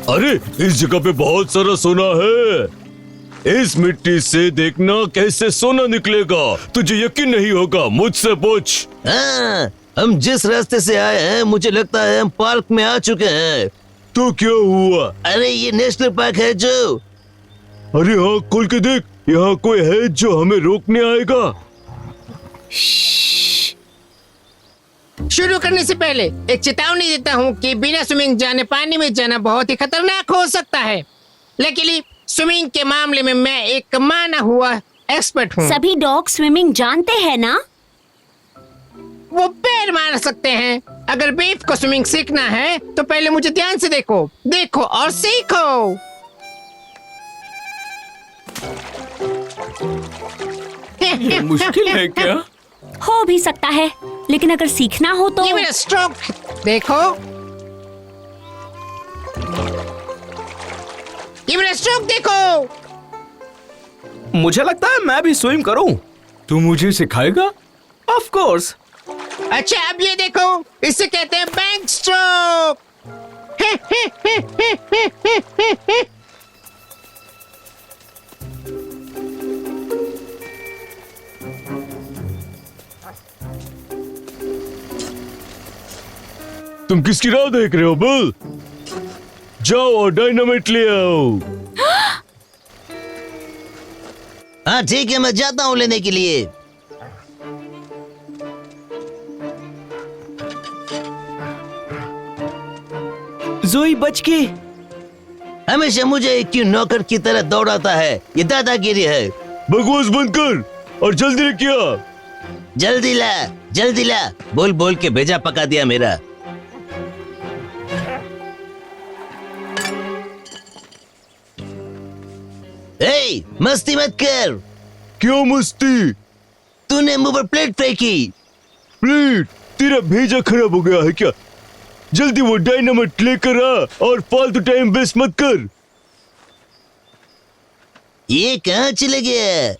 अरे, इस जगह पे बहुत सारा सोना है। इस मिट्टी से देखना कैसे सोना निकलेगा। तुझे यकीन नहीं होगा, मुझसे पूछ। हाँ, हम जिस रास्ते से आए हैं मुझे लगता है हम पार्क में आ चुके हैं। तो क्या हुआ? अरे ये नेशनल पार्क है जो। अरे हाँ, खोल के देख, यहाँ कोई है जो हमें रोकने आएगा। शुरू करने से पहले एक चेतावनी देता हूँ कि बिना स्विमिंग जाने पानी में जाना बहुत ही खतरनाक हो सकता है। लेकिन स्विमिंग के मामले में मैं एक माना हुआ एक्सपर्ट हूँ। सभी डॉग स्विमिंग जानते हैं ना? वो पैर मार सकते हैं। अगर बीफ को स्विमिंग सीखना है तो पहले मुझे ध्यान से देखो, देखो और सीखो। मुश्किल है क्या? हो भी सकता है, लेकिन अगर सीखना हो तो ये मेरा स्ट्रोक देखो, ये मेरा स्ट्रोक देखो। मुझे लगता है मैं भी स्विम करूं। तू मुझे सिखाएगा? Of course. अच्छा, अब ये देखो, इसे कहते हैं बैंक स्ट्रोक। तुम किसकी राह देख रहे हो बिल? जाओ और डायनामाइट ले आओ। हाँ ठीक है, मैं जाता हूँ लेने के लिए। जोई बच के। हमेशा मुझे क्यों नौकर की तरह दौड़ाता है? ये दादागिरी है। बकवास बंद कर और जल्दी ले क्या। जल्दी ला, जल्दी ला। बोल बोल के भेजा पका दिया मेरा। ए, मस्ती मत कर। क्यों मस्ती? तूने मुंह पर प्लेट फेंकी। प्लीज, तेरा भेजा खराब हो गया है क्या? जल्दी वो डायनामाइट लेकर आ और फालतू टाइम वेस्ट मत कर। ये कहाँ चले गया?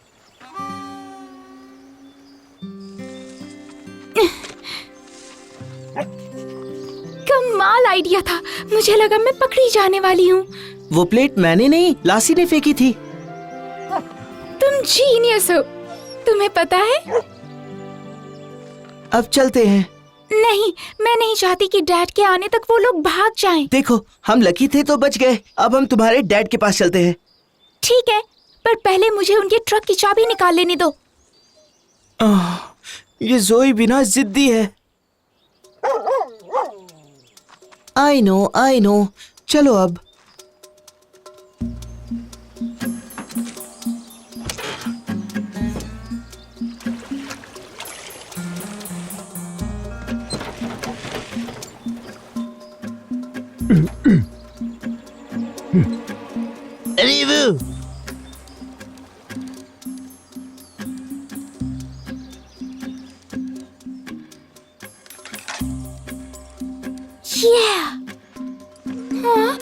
कमाल आइडिया था। मुझे लगा मैं पकड़ी जाने वाली हूँ। वो प्लेट मैंने नहीं, लासी ने फेंकी थी। तुम जीनियस हो। तुम्हें पता है? अब चलते हैं। नहीं, मैं नहीं चाहती कि डैड के आने तक वो लोग भाग जाएं। देखो, हम लकी थे तो बच गए। अब हम तुम्हारे डैड के पास चलते हैं। ठीक है, पर पहले मुझे उनके ट्रक की चाबी निकाल लेने दो। ये जोई बिना जिद्दी है। I know. चलो अब। अरे वो Yeah. हाँ?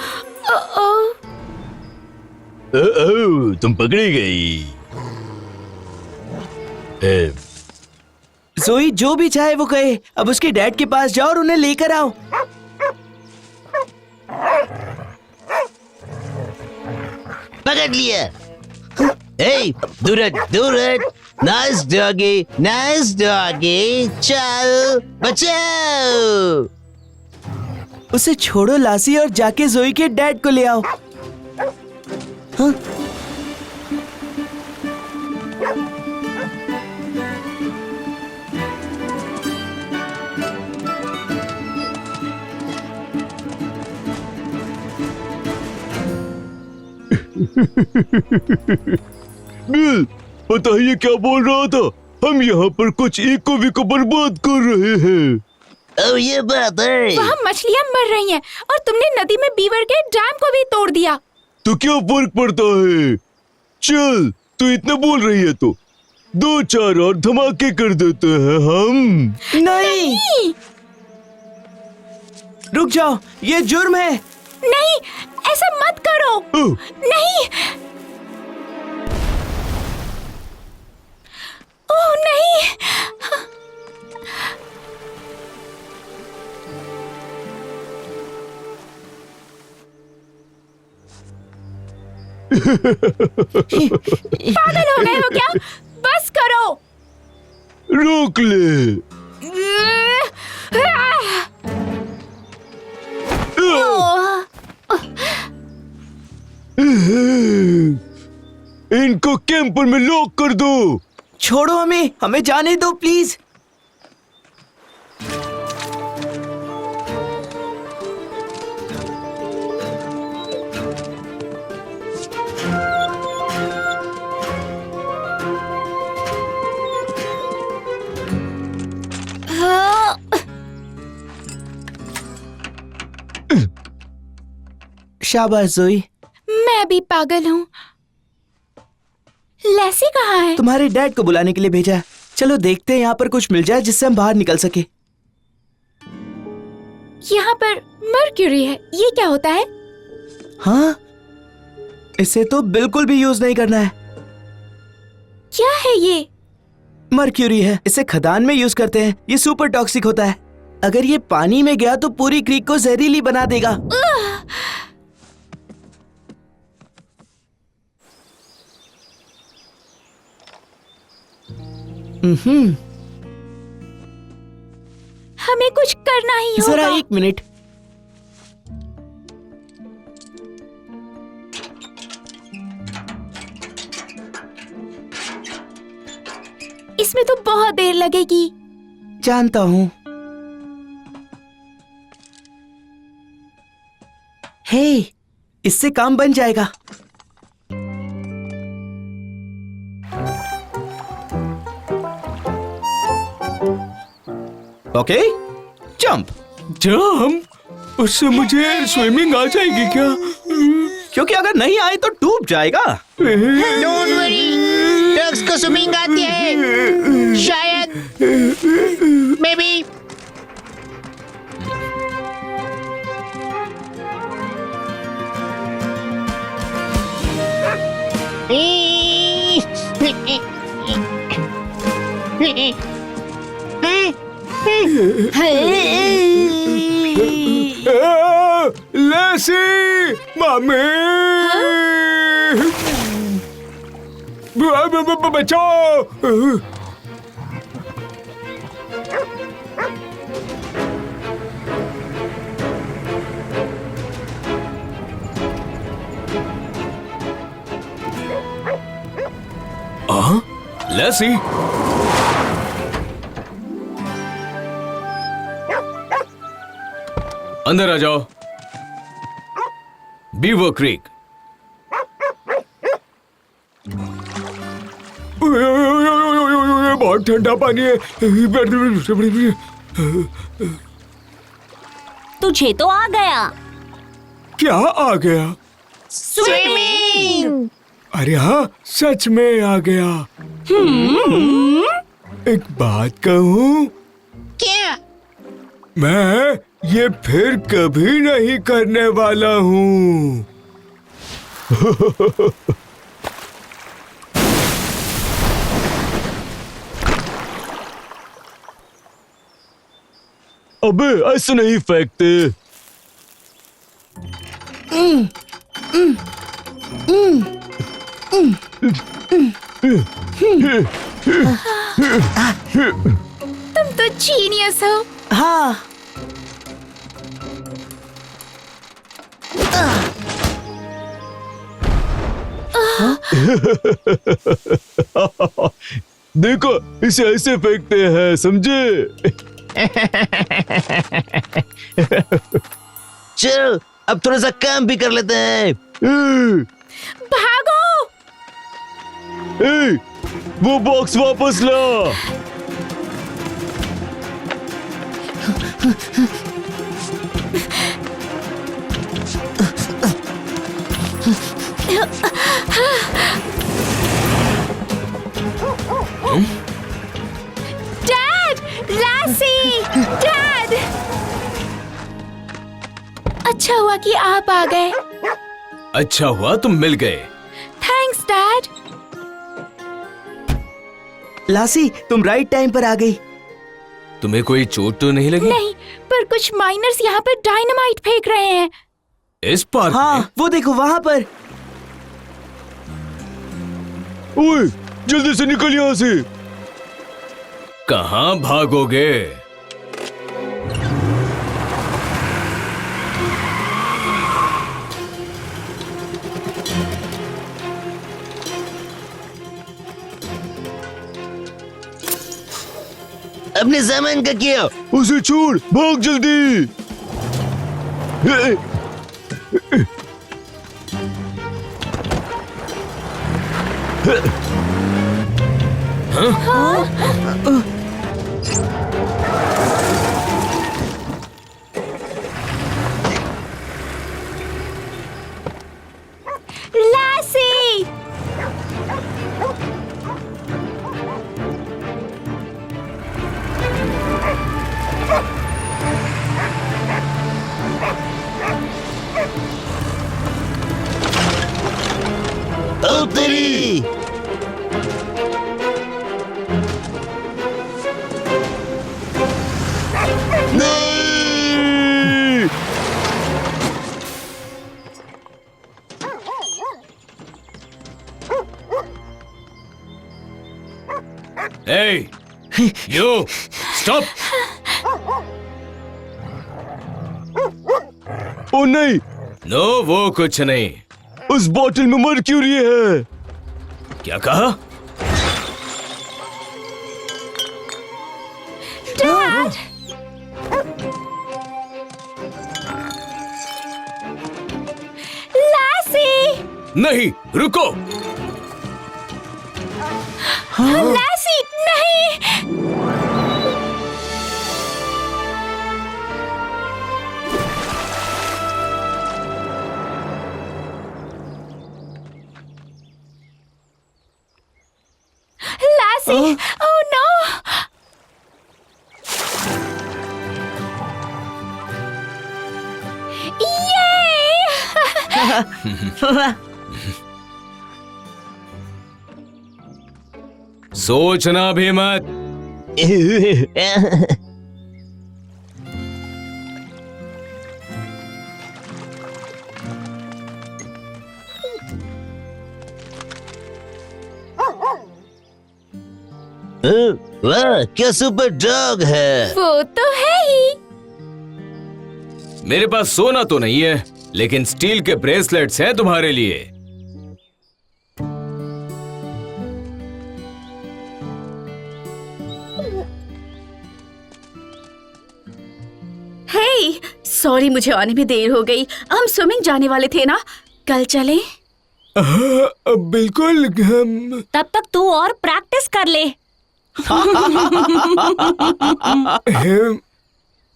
तुम पकड़ी गई। जोई जो भी चाहे वो कहे, अब उसके डैड के पास जाओ और उन्हें लेकर आओ। पकड़ लिया। हे, दूर हट, दूर हट। Nice doggy, nice doggy. चल, बचाओ। उसे छोड़ो लासी और जाके जोई के डैड को ले आओ। हाँ? बिल, पता है ये क्या बोल रहा था? हम यहाँ पर कुछ इको विको बर्बाद कर रहे हैं। ओ, ये बात है। वहाँ मछलियाँ मर रही हैं और तुमने नदी में बीवर के डैम को भी तोड़ दिया। तो क्या फर्क पड़ता है? चल, तू इतना बोल रही है तो 2-4 और धमाके कर देते हैं हम। नहीं, रुक जाओ, ये जुर्म है। नहीं, ऐसा मत करो। नहीं। ओह नहीं। पागल हो गए हो क्या? बस करो। रोक ले। इनको कैंपर में लॉक कर दो। छोड़ो हमें, हमें जाने दो प्लीज। शाबाश जोई। मैं भी पागल हूँ। लैसी कहाँ है? तुम्हारे डैड को बुलाने के लिए भेजा है। चलो देखते हैं यहाँ पर कुछ मिल जाए जिससे हम बाहर निकल सके। यहाँ पर मर्क्यूरी है, ये क्या होता है? हाँ, इसे तो बिल्कुल भी यूज नहीं करना है। क्या है ये? मर्क्यूरी है, इसे खदान में यूज करते हैं। ये सुपर टॉक्सिक होता है। अगर ये पानी में गया तो पूरी क्रीक को जहरीली बना देगा। हमें कुछ करना ही होगा। जरा 1 मिनट। इसमें तो बहुत देर लगेगी। जानता हूँ। हे, इससे काम बन जाएगा। Okay, jump. जंप? उससे मुझे स्विमिंग आ जाएगी क्या? क्योंकि अगर नहीं आए तो डूब जाएगा। डोंट वरी, डक्स को स्विमिंग आती है। शायद, मे बी। लैसी, मामी, बचाओ। लैसी, अंदर आ जाओ। Beaver creek. बहुत ठंडा पानी है। तुझे तो आ गया। क्या आ गया? स्विमिंग। अरे हाँ, सच में आ गया। एक बात कहूँ? क्या? मैं ये फिर कभी नहीं करने वाला हूँ। अबे ऐसे नहीं फेंकते। तुम तो जीनियस हो। हाँ। देखो इसे ऐसे फेंकते हैं, समझे? चल अब थोड़ा सा काम भी कर लेते हैं। भागो। ए, वो बॉक्स वापस ला। डैड, लैसी, डैड। अच्छा हुआ कि आप आ गए। अच्छा हुआ तुम मिल गए। Thanks dad. लासी, तुम राइट टाइम पर आ गई। तुम्हें कोई चोट तो नहीं लगी? नहीं, पर कुछ माइनर्स यहाँ पर डायनामाइट फेंक रहे हैं। इस पार्क में? हाँ, वो देखो वहाँ पर। ओए, जल्दी से निकल यहाँ से। कहाँ भागोगे? अपने सामान का किया। उसे छोड़, भाग जल्दी। लैसी। ओ तेरी। नहीं! Hey, you stop! ओ नहीं, नो वो कुछ नहीं। उस बोतल में मर्क्यूरी है। क्या कहा? डैड। लैसी। नहीं, रुको। लैसी, नहीं। लैसी, ओह नो। सोचना भी मत। वाह क्या सुपर डॉग है। वो तो है ही। मेरे पास सोना तो नहीं है, लेकिन स्टील के ब्रेसलेट्स हैं तुम्हारे लिए। हे, सॉरी मुझे आने में देर हो गई। हम स्विमिंग जाने वाले थे ना, कल चलें? बिल्कुल। तब तक तू और प्रैक्टिस कर ले।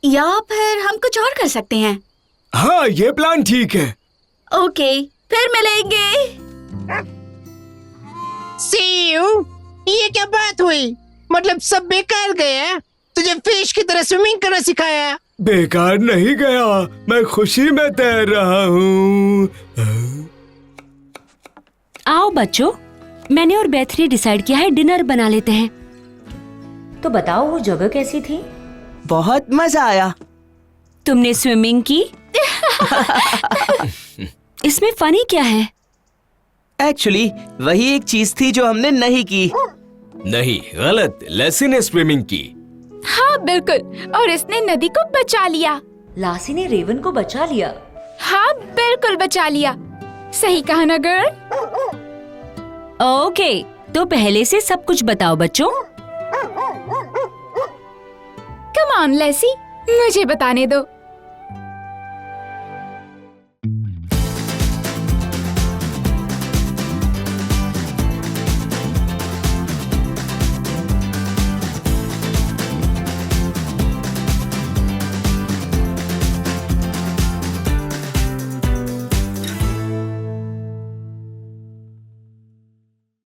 या फिर हम कुछ और कर सकते हैं। हाँ, ये प्लान ठीक है। ओके, फिर मिलेंगे। See you? ये क्या बात हुई? मतलब सब बेकार गया? तुझे फिश की तरह स्विमिंग करना सिखाया? बेकार नहीं गया, मैं खुशी में तैर रहा हूँ। आओ बच्चों, मैंने और बेथ ने डिसाइड किया है डिनर बना लेते हैं। तो बताओ वो जगह कैसी थी? बहुत मजा आया। तुमने स्विमिंग की? इसमें फनी क्या है? एक्चुअली वही एक चीज थी जो हमने नहीं की। नहीं, गलत। लेसी ने स्विमिंग की। हाँ बिल्कुल, और इसने नदी को बचा लिया। लासी ने रेवन को बचा लिया। हाँ बिल्कुल बचा लिया। सही कहा ना गर्ल? ओके, तो पहले से सब कुछ बताओ बच्चों। कम ऑन लेसी, मुझे बताने दो।